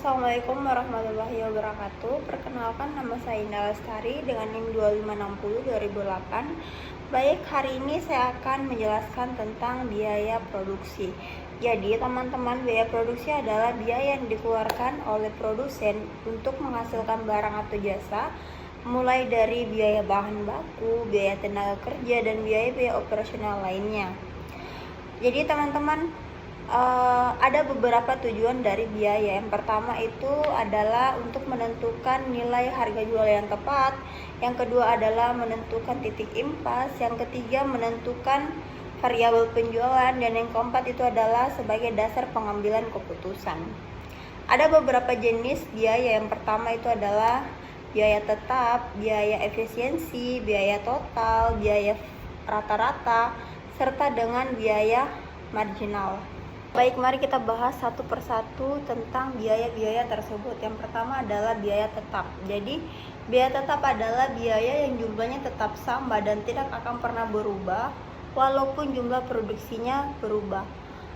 Assalamualaikum warahmatullahi wabarakatuh. Perkenalkan, nama saya Indah Lestari dengan NIM 2560 2008. Baik, hari ini saya akan menjelaskan tentang biaya produksi. Jadi teman-teman, biaya produksi adalah biaya yang dikeluarkan oleh produsen untuk menghasilkan barang atau jasa, mulai dari biaya bahan baku, biaya tenaga kerja, dan biaya-biaya operasional lainnya. Jadi teman-teman, ada beberapa tujuan dari biaya. Yang pertama itu adalah untuk menentukan nilai harga jual yang tepat. Yang kedua adalah menentukan titik impas. Yang ketiga menentukan variabel penjualan. Dan yang keempat itu adalah sebagai dasar pengambilan keputusan. Ada beberapa jenis biaya. Yang pertama itu adalah biaya tetap, biaya efisiensi, biaya total, biaya rata-rata, serta dengan biaya marginal. Baik, mari kita bahas satu persatu tentang biaya-biaya tersebut. Yang pertama adalah biaya tetap. Jadi, biaya tetap adalah biaya yang jumlahnya tetap sama dan tidak akan pernah berubah walaupun jumlah produksinya berubah.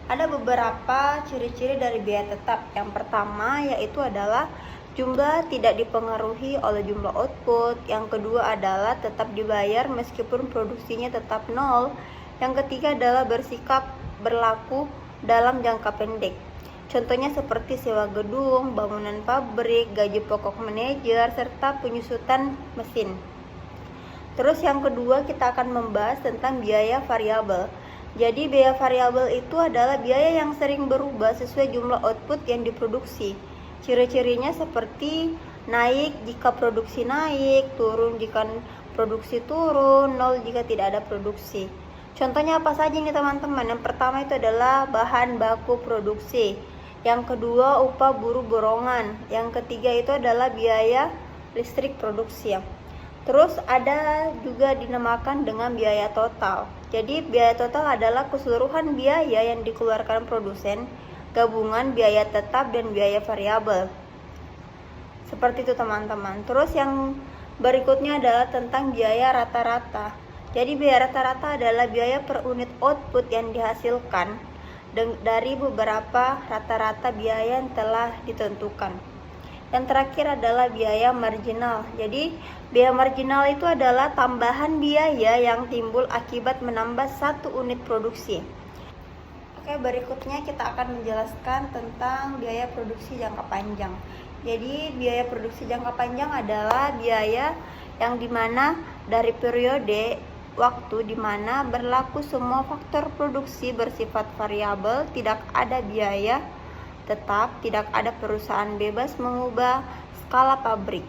Ada beberapa ciri-ciri dari biaya tetap. Yang pertama yaitu adalah jumlah tidak dipengaruhi oleh jumlah output. Yang kedua adalah tetap dibayar meskipun produksinya tetap nol. Yang ketiga adalah bersikap berlaku dalam jangka pendek. Contohnya seperti sewa gedung, bangunan pabrik, gaji pokok manajer, serta penyusutan mesin. Terus yang kedua kita akan membahas tentang biaya variabel. Jadi biaya variabel itu adalah biaya yang sering berubah sesuai jumlah output yang diproduksi. Ciri-cirinya seperti naik jika produksi naik, turun jika produksi turun, nol jika tidak ada produksi. Contohnya apa saja nih teman-teman? Yang pertama itu adalah bahan baku produksi. Yang kedua upah buruh borongan. Yang ketiga itu adalah biaya listrik produksi. Terus ada juga dinamakan dengan biaya total. Jadi biaya total adalah keseluruhan biaya yang dikeluarkan produsen, gabungan biaya tetap dan biaya variabel. Seperti itu teman-teman. Terus yang berikutnya adalah tentang biaya rata-rata. Jadi biaya rata-rata adalah biaya per unit output yang dihasilkan dari beberapa rata-rata biaya yang telah ditentukan. Yang terakhir adalah biaya marginal. Jadi biaya marginal itu adalah tambahan biaya yang timbul akibat menambah satu unit produksi. Oke, berikutnya kita akan menjelaskan tentang biaya produksi jangka panjang. Jadi biaya produksi jangka panjang adalah biaya yang dimana dari periode waktu di mana berlaku semua faktor produksi bersifat variabel, tidak ada biaya tetap, tidak ada perusahaan bebas mengubah skala pabrik.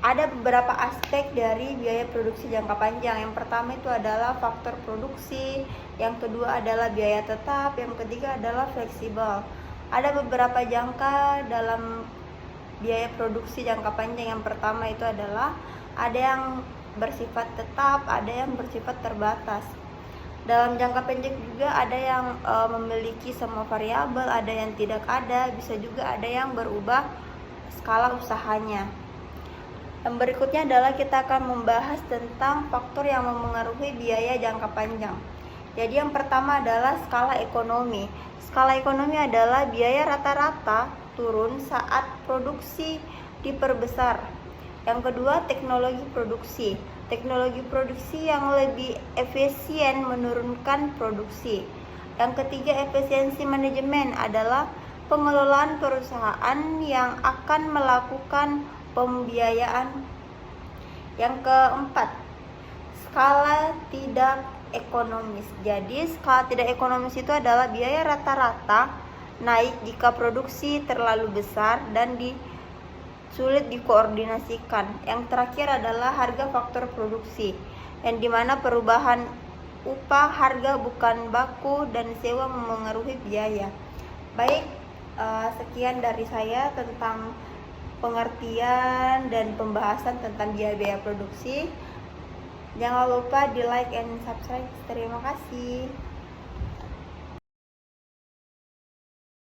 Ada beberapa aspek dari biaya produksi jangka panjang. Yang pertama itu adalah faktor produksi, yang kedua adalah biaya tetap, yang ketiga adalah fleksibel. Ada beberapa jangka dalam biaya produksi jangka panjang. Yang pertama itu adalah ada yang bersifat tetap, ada yang bersifat terbatas. Dalam jangka pendek juga ada yang memiliki semua variabel, ada yang tidak ada, bisa juga ada yang berubah skala usahanya. Yang berikutnya adalah kita akan membahas tentang faktor yang mempengaruhi biaya jangka panjang. Jadi yang pertama adalah skala ekonomi. Skala ekonomi adalah biaya rata-rata turun saat produksi diperbesar. Yang kedua, teknologi produksi. Teknologi produksi yang lebih efisien menurunkan produksi. Yang ketiga, efisiensi manajemen adalah pengelolaan perusahaan yang akan melakukan pembiayaan. Yang keempat, skala tidak ekonomis. Jadi skala tidak ekonomis itu adalah biaya rata-rata naik jika produksi terlalu besar dan sulit dikoordinasikan. Yang terakhir adalah harga faktor produksi, yang dimana perubahan upah, harga bukan baku, dan sewa memengaruhi biaya. Baik, sekian dari saya tentang pengertian dan pembahasan tentang biaya produksi. Jangan lupa di like and subscribe. Terima kasih.